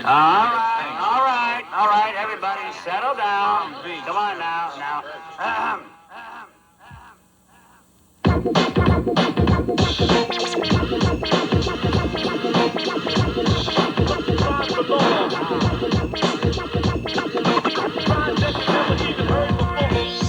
All right, everybody settle down. Come on now.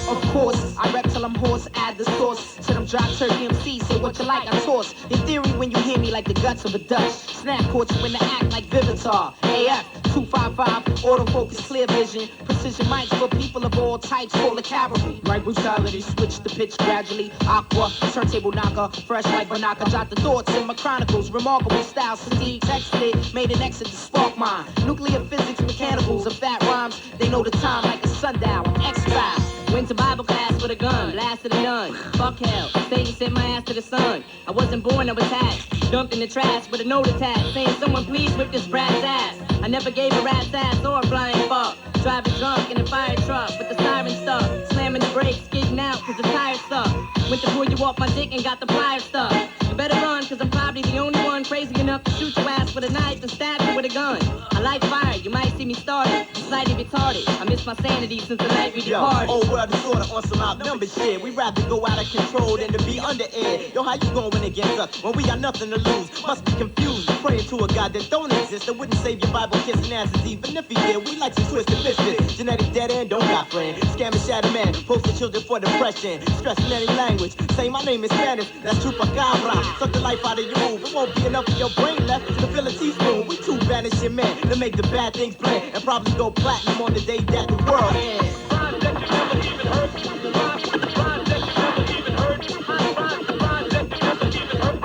Of course, I rap till I'm hoarse, add the sauce to them dry turkey MCs, say what you like, I toss. In theory, when you hear me like the guts of a Dutch, snap caught you in the act like Vivitar. AF 255, autofocus, clear vision, precision mics for people of all types, full of cavalry. Right brutality, switch the pitch gradually. Aqua, turntable knocker, fresh like Banaka, jot the thoughts in my chronicles. Remarkable style, Sadiq texted it, made an exit to spark mine. Nuclear physics, mechanicals, of fat rhymes, they know the time like a sundial. X-Files. Went to Bible class with a gun, blasted a nun. Fuck hell, Satan sent my ass to the sun. I wasn't born, I was hatched. Dumped in the trash with a note attached, saying someone please whip this brat's ass. I never gave a rat's ass or a flying fuck. Driving drunk in a fire truck with the siren stuck. Slamming the brakes, getting out cause the tire stuck. Went to pull you off my dick and got the pliers stuck. You better run cause I'm probably the only one crazy enough to shoot your ass with a knife and stab you with a gun. I like fire, you might see me started. I'm slightly retarded, I miss my sanity since the night we departed. Old world is sorta on some outnumbered shit. We rather go out of control than to be under air. Yo, how you gonna win against us when we got nothing to lose? Must be confused, praying to a God that don't exist. That wouldn't save your Bible kissing asses even if he did. We like some twisted misfits, genetic dead end, don't got friend. Scamming shadow man, posting children for depression. Stressing any language, say my name is Spanish, that's chupacabra. Suck the life out of your move, it won't be enough of your brain left to fill a teaspoon. We too vanishing men to make the bad things play and probably go platinum on the day that the world ends. Rhymes that you never even heard. Rhymes that you never even heard. Rhymes that you never even heard.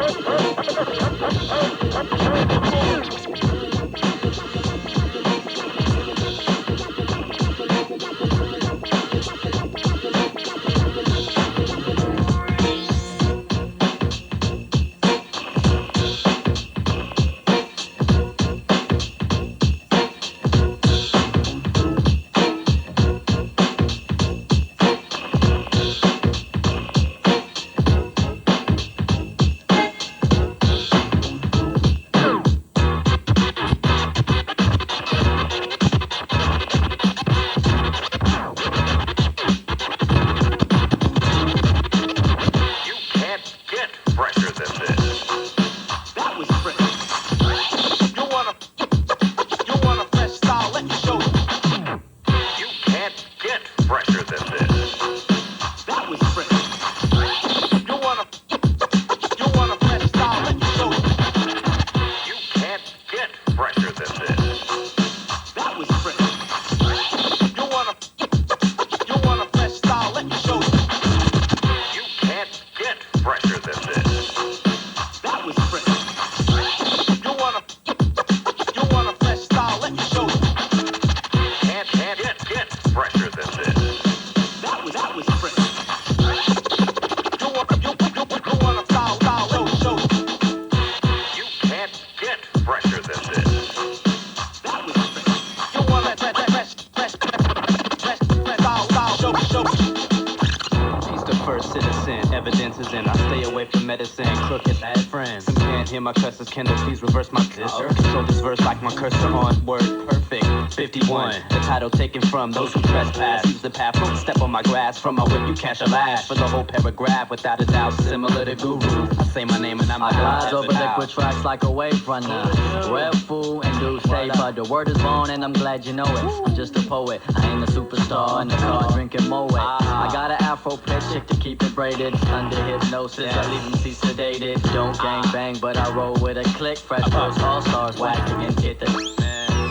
My curses, can they please reverse my position? Control this verse like my cursor on word perfect. 51, the title taken from those who trespass. Use the path, don't step on my grass. From my whip you catch a lash. For the whole paragraph, without a doubt, similar to Guru. I say my name and I'm I glide over liquid tracks like a wave runner. Red fool and do say, but the word is born and I'm glad you know it. I'm just a poet, I ain't a superstar in the car drinking Moet. I got an afro pitch chick to keep it braided. Under hypnosis, I leave them see sedated. Don't gang bang, but I roll with a click. Fresh post all stars whacking and get the.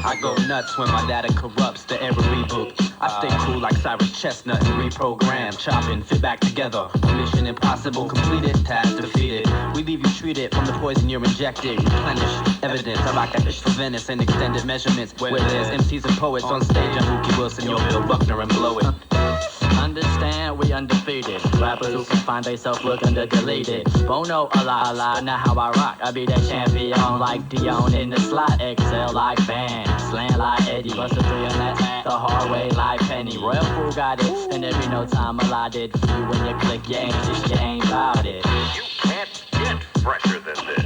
I go nuts when my data corrupts the every book. I stay cool like Cyrus Chestnut and reprogram, chopping, fit back together. Mission impossible, completed, task defeated. We leave you treated from the poison you're injected. Replenish evidence. I rock that fish for Venice and extended measurements. Where there's MCs and poets on stage, I'm Mookie Wilson, you'll Bill Buckner and blow it. Understand we undefeated. Rappers who can find themselves looking to delete it. Bono a lot, but not how I rock. I be that champion like Dion in the slot. Excel like Van, slant like Eddie. Bust a 3 on that, the hard way like Penny. Royal Fool got it, and there be no time allotted. For you when you click, you ain't just, you ain't about it. You can't get fresher than this.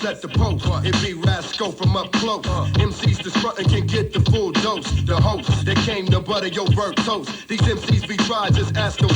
set the post. It be Rasco from up close. MCs that's frontin' can get the full dose. The host that came to butter your burnt toast. These MCs be dry, just ask them.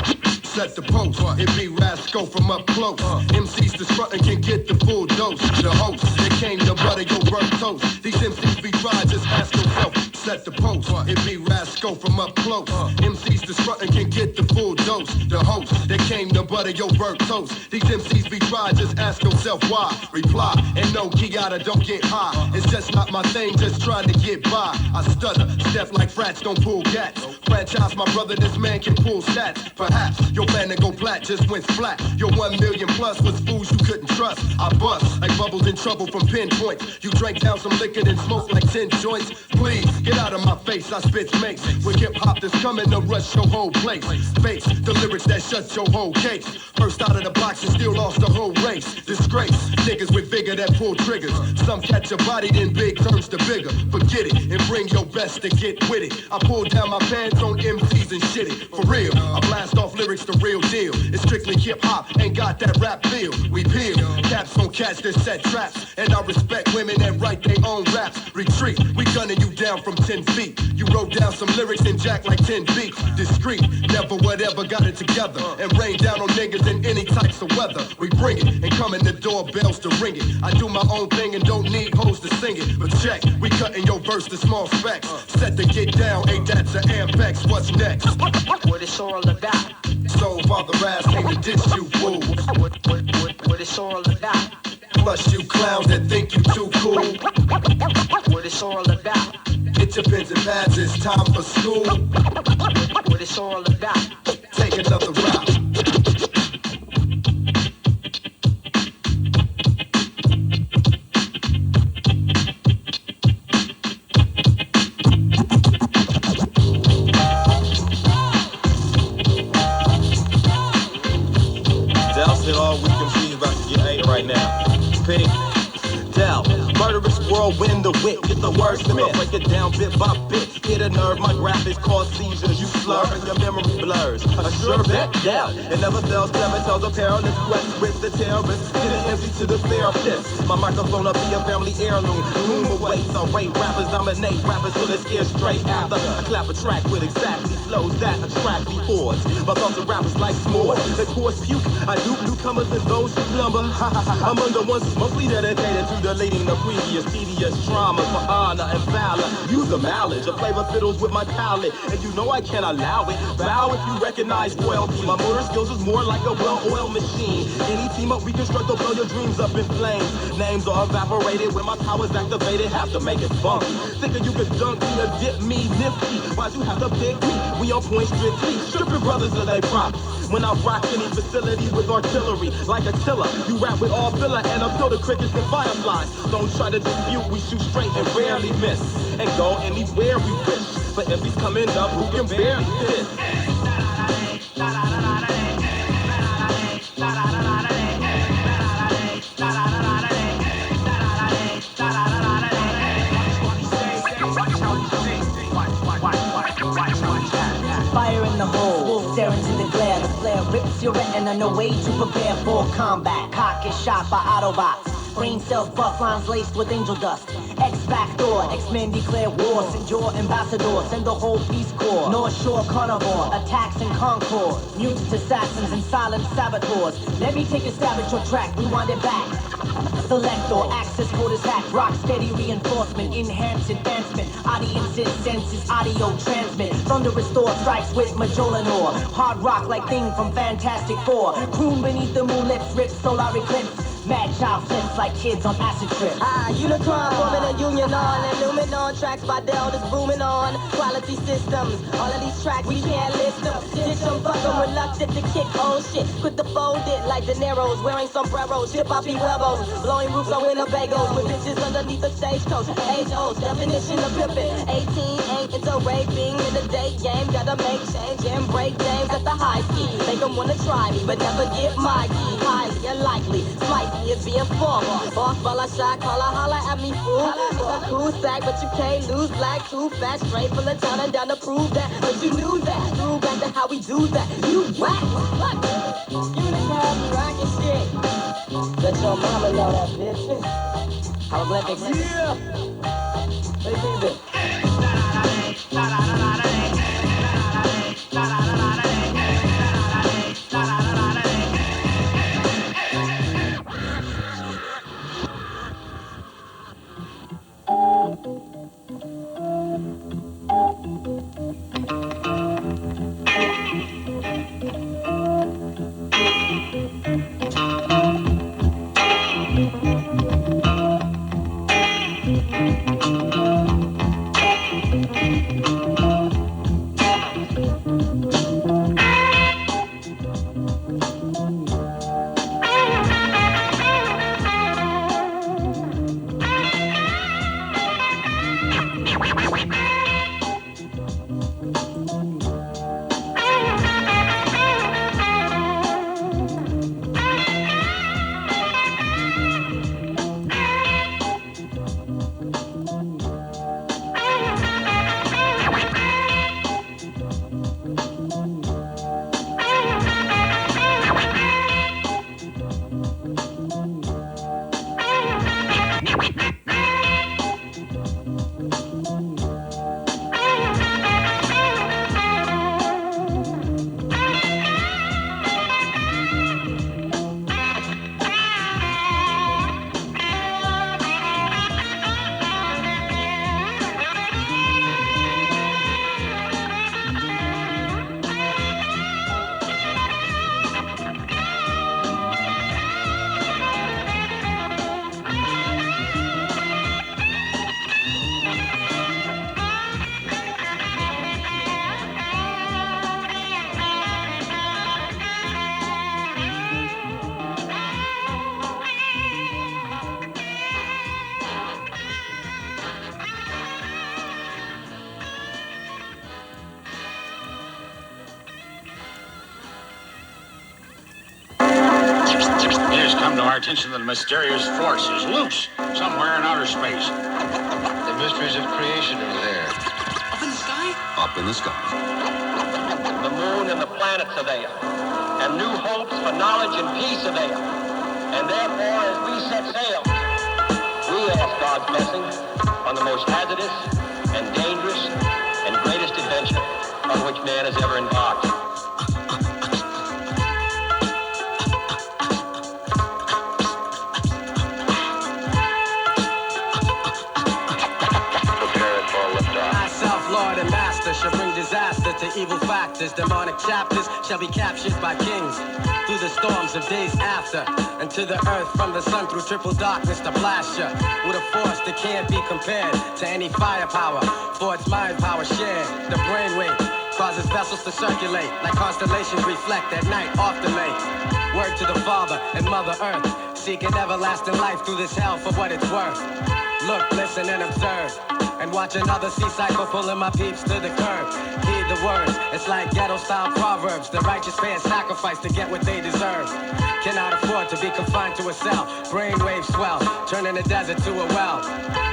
Set the post. It be Rasco from up close. MCs that's frontin' can get the full dose. The host that came to butter your burnt toast. These MCs be dry, just ask yourself. Set the post. It be Rasco from up close. MCs that's frontin' can get the full dose. The host that came to butter your burnt toast. These MCs be dry, just ask yourself why. Reply, and no, Kiata, don't get high. It's just not my thing, just trying to get by. I stutter, step like frats, don't pull gats. Franchise my brother, this man can pull stats. Perhaps your plan to go flat just went flat. Your 1 million plus was fools you couldn't trust. I bust like bubbles in trouble from pinpoints. You drank down some liquor and smoked like 10 joints. Please, get out of my face, I spit mates. With hip-hop that's coming to rush your whole place. Face the lyrics that shut your whole case. First out of the box and still lost the whole race. Disgrace, niggas with vigor that pull triggers. Some catch a body, then big turns to bigger. Forget it and bring your best to get with it. I pull down my pants on MCs and shit it. For real, I blast off lyrics the real deal. It's strictly hip-hop, ain't got that rap feel. We peel, caps on cats that set traps. And I respect women that write their own raps. Retreat, we gunning you down from 10 feet. You wrote down some lyrics and jack like 10 beats. Discreet, never whatever, got it together. And rain down on niggas in any types of weather. We bring it and come in the doorbells to ring it. I do my own thing and don't need hoes to sing it. But check, we cutting your verse to small specs. Set to get down, ain't that to Ampex? What's next? What it's all about. So Father Ass came to diss you fools. What it's all about. Plus you clowns that think you too cool. What it's all about. Get your pens and pads, it's time for school. What it's all about. Take another route. Del said all weak MCs about to get ate right now. Pink. Del, murderous whirlwind, the wit, get the worst of it. Break it down bit by bit. Hit a nerve, my graphics cause seizures. You slur and your memory blurs. A sure bet, Del. It never fails, never tells a perilous quest with the terrorists. Getting empty to the therapist. My microphone will be a family heirloom. Room awaits, I rate rappers, dominate rappers till they're scared straight after. I clap a track with exactly flows that attract the hordes. My thoughts of rappers like s'mores. They cause puke. I dupe newcomers and those who slumber. Among the ones mostly dedicated to deleting the previous tedious traumas for honor and valor. Use the mileage of flavor fiddles with my palate, and you know I can't allow it. Bow if you recognize royalty. My motor skills is more like a well-oiled machine. Any team up we construct will blow your dreams up in flames. Names are evaporated when my powers activated. Have to make it funky. Thinking you could dunk me or dip me nifty. Why'd you have to pick me? We on point strictly. Stripping brothers of they props. When I rock any facility with artillery, like a tiller, you rap with all filler and appeal to crickets and fireflies. Don't try to dispute, we shoot straight and rarely miss, and go anywhere we wish. But if he's coming up, who can barely piss? Fire in the hole, stare into the glare. The flare rips your retina, no way to prepare for combat. Cock is shot by Autobots. Brain cells, buff lines laced with angel dust. X-Factor, X-Men declare war. Send your ambassador, send the whole Peace Corps. North Shore carnivore, attacks in Concord. Mutants, assassins, and silent saboteurs. Let me take a stab at your track, rewind it back. Selector, access code is hacked. Rock steady reinforcement, enhanced advancement. Audiences, senses, audio transmit. Thunder restore, strikes with Majolanor. Hard rock like thing from Fantastic Four. Croon beneath the moonlit rips, solar eclipse. Mad child flips like kids on acid trip. Unicron forming a union on. Illuminon tracks by Dell that's booming on. Quality systems, all of these tracks we can't list them. Ditch them, fuck them, reluctant to kick old shit. Quick to fold it like De Niro's, wearing sombreros, hip-hoppy huevos. Blowing roofs on Winnebagos with bitches underneath the stagecoach. H.O.'s definition of pimpin'. 18 ain't into raping in the date game. Gotta make change and break games at the high ski. Make them wanna try me, but never get my key. Highly unlikely, slightly is being formal. Boss while I shot, holla at me, fool. It's a cool sack, but you can't lose. Black, too fat, straight from the town and down to prove that. But you knew that, through back to how we do that. You whack, what? Unicron, rockin' shit. Let your mama know that, bitch. Hieroglyphics. Yeah. Baby. It has come to our attention that a mysterious force is loose somewhere in outer space. The mysteries of creation are there. Up in the sky? Up in the sky. The moon and the planets are there, and new hopes for knowledge and peace are there. And therefore, as we set sail, we ask God's blessing on the most hazardous and dangerous and greatest adventure on which man has ever embarked. Lord and master shall bring disaster to evil factors. Demonic chapters shall be captured by kings through the storms of days after, and to the earth from the sun through triple darkness to blast ya with a force that can't be compared to any firepower. For its mind power shared, the brainwave causes vessels to circulate like constellations reflect at night off the lake. Word to the Father and Mother Earth, seeking everlasting life through this hell for what it's worth. Look, listen, and observe, and watch another sea cycle pulling my peeps to the curb. Heed the words, it's like ghetto-style proverbs. The righteous pay a sacrifice to get what they deserve. Cannot afford to be confined to a cell. Brainwaves swell, turning the desert to a well.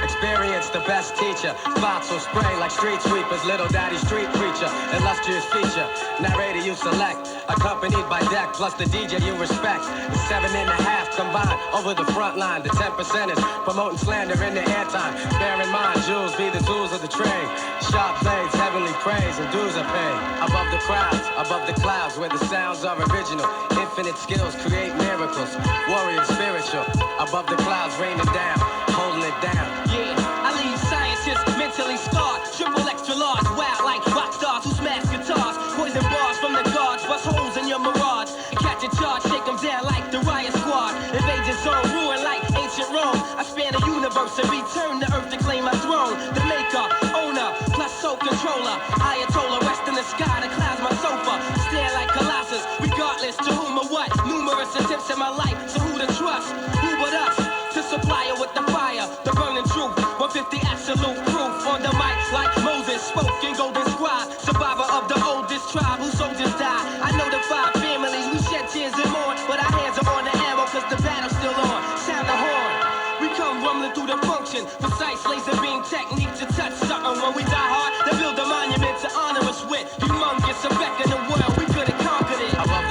Experience the best teacher. Thoughts will spray like street sweepers. Little daddy street preacher, illustrious feature. Narrator you select, accompanied by deck plus the DJ you respect. The 7.5 combined over the front line. The 10%ers promoting slander in the airtime. Bear in mind, jewels be the tools of the trade. Sharp blades, heavenly praise, and dues are paid. Above the crowds, above the clouds, where the sounds are original. Infinite skills create miracles. Warrior spiritual. Above the clouds, raining down, holding it down. Yeah, I leave scientists mentally scarred. Triple extra large, wild like rock stars who smash guitars. Poison bars from the guards, bust holes in your mirage. Catch a charge, shake them down like the riot squad. Invade your zone, ruin like ancient Rome. I span the universe and return to earth to claim my throne. The maker, owner, plus soul controller. Ayatollah, rest in the sky, the clouds my sofa. Stand like Colossus, regardless to whom or what. Numerous attempts in my life, so who to trust? Who but us? To supply her with the fire, the burning truth. 150 absolute proof on the mic like Moses spoke in Golden Scribe. Survivor of the oldest tribe whose soldiers died. I know the 5 families, we shed tears and mourn, but our hands are on the arrow cause the battle's still on. Sound the horn. We come rumbling through the function. Precise laser beam technique to touch something. When we die hard, they build a monument to honor us with. Humongous effect in the world, we could have conquered it. Above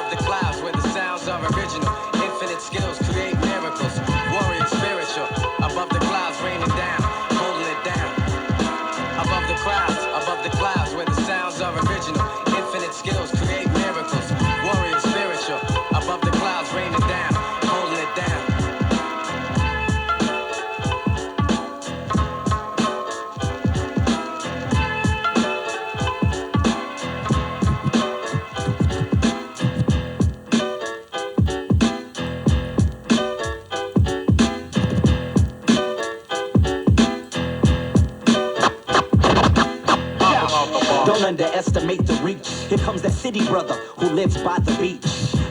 the clouds, where the sounds are original. Infinite skills underestimate the reach. Here comes that city brother who lives by the beach.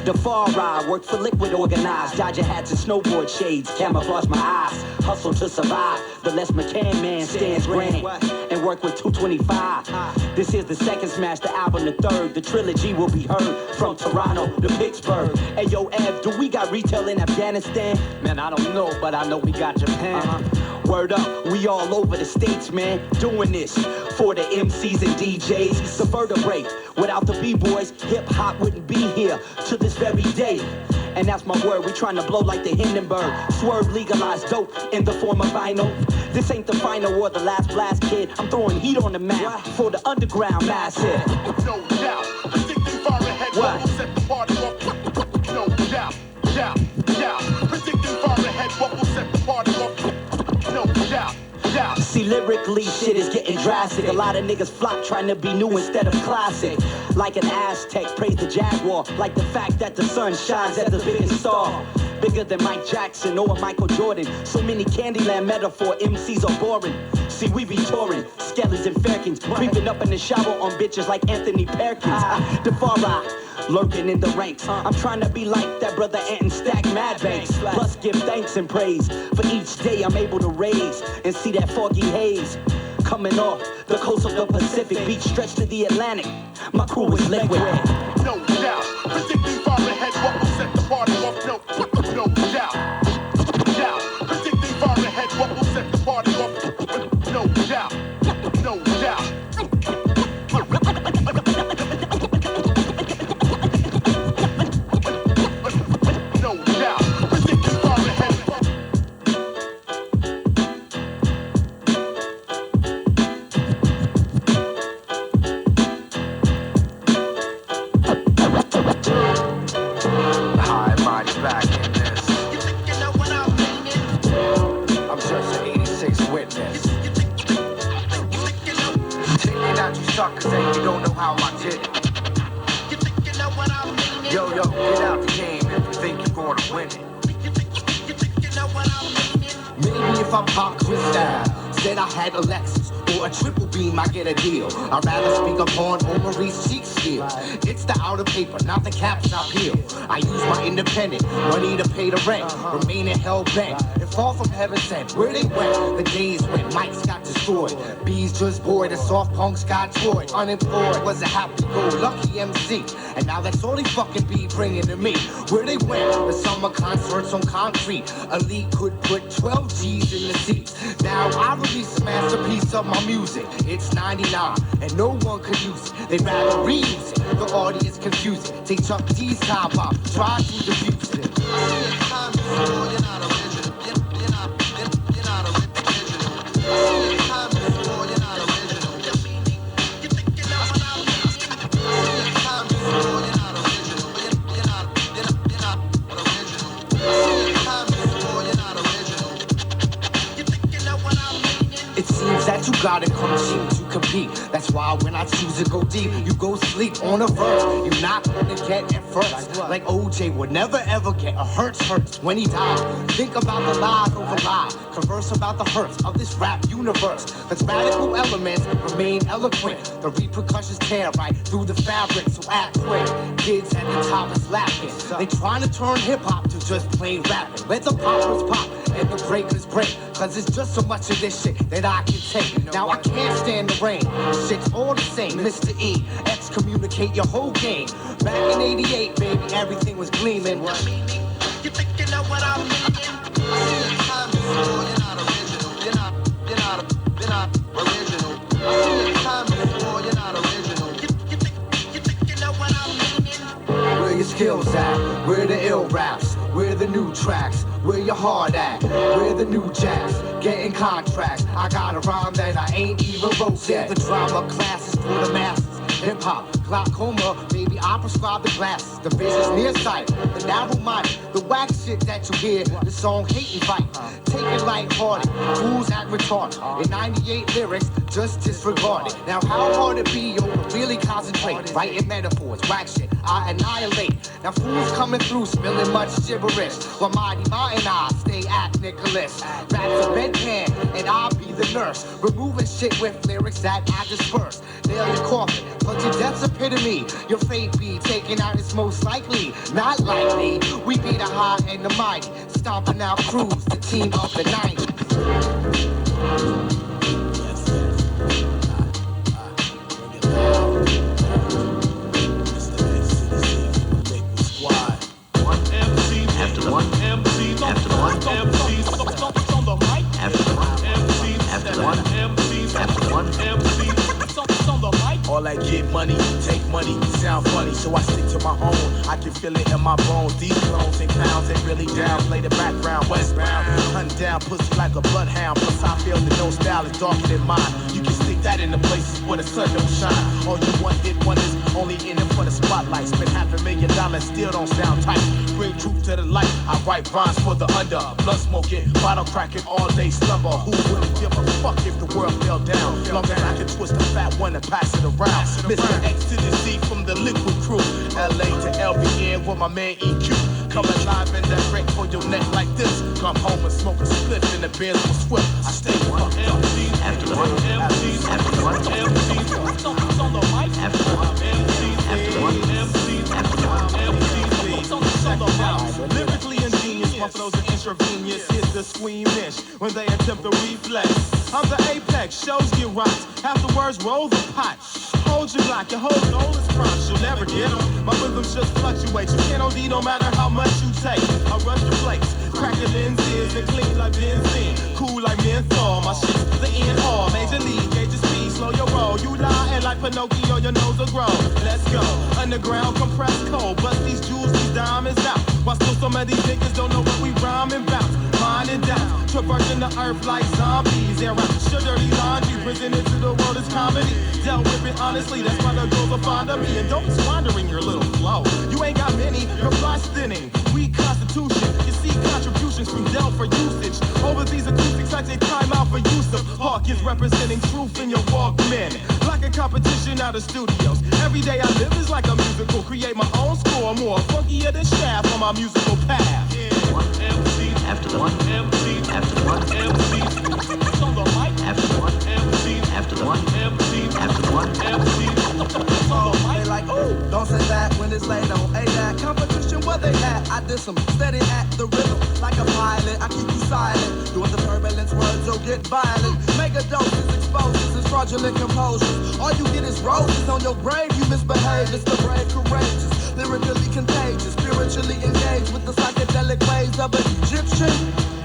The far ride, work for liquid organized. Dodger hats and snowboard shades, camouflage my eyes. Hustle to survive, the Les McCann man stands grand and work with 225. This is the second smash, the album the third. The trilogy will be heard from Toronto to Pittsburgh. Hey yo, Ev, do we got retail in Afghanistan? Man, I don't know, but I know we got Japan. Word up, we all over the states, man, doing this for the MCs and DJs. The vertebrae, without the B-boys, hip-hop wouldn't be here to this very day. And that's my word, we trying to blow like the Hindenburg. Swerve legalized dope in the form of vinyl. This ain't the final or the last blast, kid. I'm throwing heat on the map for the underground massive. No doubt, predicting far ahead, what will set the party off. No doubt, predicting far ahead, what will set the party off. No doubt. See, lyrically, shit is getting drastic. A lot of niggas flock trying to be new instead of classic. Like an Aztec, praise the Jaguar. Like the fact that the sun shines at the biggest star. Bigger than Mike Jackson or Michael Jordan. So many Candyland metaphor MCs are boring. See, we be touring, skellies and fairkins, creeping up in the shower on bitches like Anthony Perkins. The far right, lurking in the ranks. I'm trying to be like that brother Ant and stack mad banks. Plus give thanks and praise for each day I'm able to raise and see that foggy haze coming off the coast of the Pacific, beach stretched to the Atlantic. My crew is liquid. No doubt, predicting far ahead, what will set the party off. No doubt, predicting far ahead, what will set the party off. No doubt, no doubt. Suckers and you don't know how I did it. Yo, get out the game if you think you're gonna win it. Maybe if I pop with style, said I had a Lexus or a triple beam, I get a deal. I'd rather speak upon Maurice Cheek's skill. It's the outer paper, not the caps I peel. I use my independent money to pay the rent, remaining hell bent. And fall from heaven sent, where they went, the days when mics got destroyed. Bees just bored and soft punks got toyed. Unemployed was a happy-go-lucky MC. And now that's all they fucking be bringing to me. Where they went, the summer concerts on concrete. Elite could put 12 G's in the seats. Now I release a masterpiece of my music. It's 99 and no one could use it. They'd rather reuse it. The audience confusing. Take Chuck D's time out, try to diffuse it. You're not original. You're not original. You're not original. You think you know what I mean? You're not original. You're not original. You're not original. You think you know what I mean? It seems that you gotta come cheap to compete. That's why when I choose to go deep, you go sleep on a verse. You're not gonna get it first. Like OJ would never ever get a hurts when he died. Think about the lies over lies. Converse about the hurts of this rap universe. Cause radical elements remain eloquent. The repercussions tear right through the fabric, so act quick. Kids at the top is laughing. They trying to turn hip-hop to just plain rapping. Let the poppers pop and the breakers break. Cause it's just so much of this shit that I can take. Now I can't stand the rain. Shit's all the same. Mr. E, excommunicate your whole game. Back in 88, baby, everything was gleaming. You think you know what I mean? You're not original. You're not original. You're not original. You think you know what I mean? Where your skills at? Where the ill raps? Where the new tracks? Where your heart at? Where the new jazz? Getting contracts. I got a rhyme that I ain't even wrote yet. The drama classes for the masses. Hip-hop, glaucoma, baby, I prescribe the glasses. The vision's nearsight, the narrow-minded, the whack shit that you hear, the song Hate and Fight. Take it lighthearted, fools act retarded. In 98 lyrics, just disregarded. Now how hard it be, yo, to really concentrate. Writing metaphors, whack shit, I annihilate. Now fools coming through, spilling much gibberish. While Mighty Mountain I stay at Nicholas. Rats a bedpan, and I'll be the nurse. Removing shit with lyrics that I disperse. Nail your coffin, but your death's epitome. Your fate be taken out, it's most likely. Not likely, we be the high and the mighty. Stomping out crews, the team of the 90s. After one MC, after one MC, on the mic. After one MC, after one MC, after one MC, on the mic. All I get money, take money, sound funny, so I stick to my own. I can feel it in my bones. These clones and clowns ain't really down. Play the background, westbound, hunting down pussy like a bloodhound. Plus I feel that no style is darker than mine. You can stick that in the places where the sun don't shine. All you want hit wonders, only in it for the spotlight. Spend $500,000, still don't sound tight. Bring truth to the light. I write rhymes for the under. Blood smoking, bottle cracking, all day slumber. Who wouldn't give a fuck if the world fell down? Long as I can twist a fat one and pass it around. Mr. X to the Z from the Liquid Crew. LA to LBN with my man EQ. Come alive and direct for your neck like this. Come home and smoke a spliff in the Benz with Swift. I stay fucked up. After one MC, after one MC, on the mic. After one MC, after one MC, after one MC, on the mic. Lyrically ingenious, my flows are intravenous. Here's the squeamish when they attempt to reflex. I'm the apex, shows get rocked. Afterwards, roll the pot. Hold your block, your whole goal is crunch. You'll never get them. My rhythms just fluctuate. You can't OD no matter how much you take. I rush the place, crack the lenses and clean like benzene. Cool like menthol, my shit's the end all. Major league, gauge your speed, slow your roll. You lying like Pinocchio, your nose will grow. Let's go, underground, compressed cold. Bust these jewels, these diamonds out. While still some of these niggas don't know what we rhyming about. Mind it down, traversing the earth like zombies. Air out your dirty laundry, presented to the world as comedy. Dealt with it honestly, that's why the girls are fond of me. And don't be squandering your little flow. You ain't got many, your blood's thinning. Weak constitution, you see contributions from Dell for usage. Over these acoustics, I take time out for use of Hawk is representing truth in your Walkman. Like a competition out of studios. Every day I live is like a musical. Create my own score, more funkier than Shaft on my musical path. One MC, after one MC, after one MC, on the mic. After one MC, after one MC, after one MC, on the mic. They like, ooh, don't say that when it's late on. Ain't that competition where they at? I did some steady at the rhythm. Like a pilot, I keep you silent. Doing the turbulence words, so get violent. Mega doses, exposes, and fraudulent composures. All you get is roses on your grave, you misbehave. It's the brave, courageous, lyrically contagious, spiritually engaged with the psychedelic ways of an Egyptian.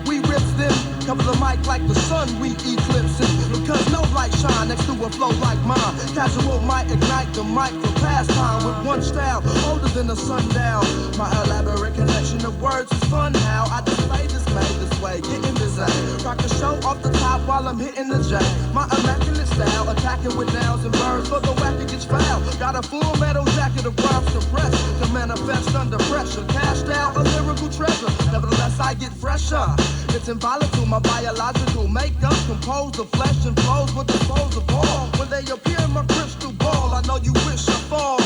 We rips them, cover the mic like the sun, we eclipse it. Because no light shine next to a flow like mine. Casual might ignite the mic for pastime with one style older than the sundown. My elaborate connection of words is fun how I display this made this way, getting busy. Rock the show off the top while I'm hitting the J. My immaculate style, attacking with nouns and verbs, but the whack it gets foul. Got a full metal jacket of rhymes suppressed to manifest under pressure. Cashed out a lyrical treasure, nevertheless I get fresher. It's involatile, my biological makeup composed of flesh and flows with the foes of all. When they appear in my crystal ball, I know you wish I fall.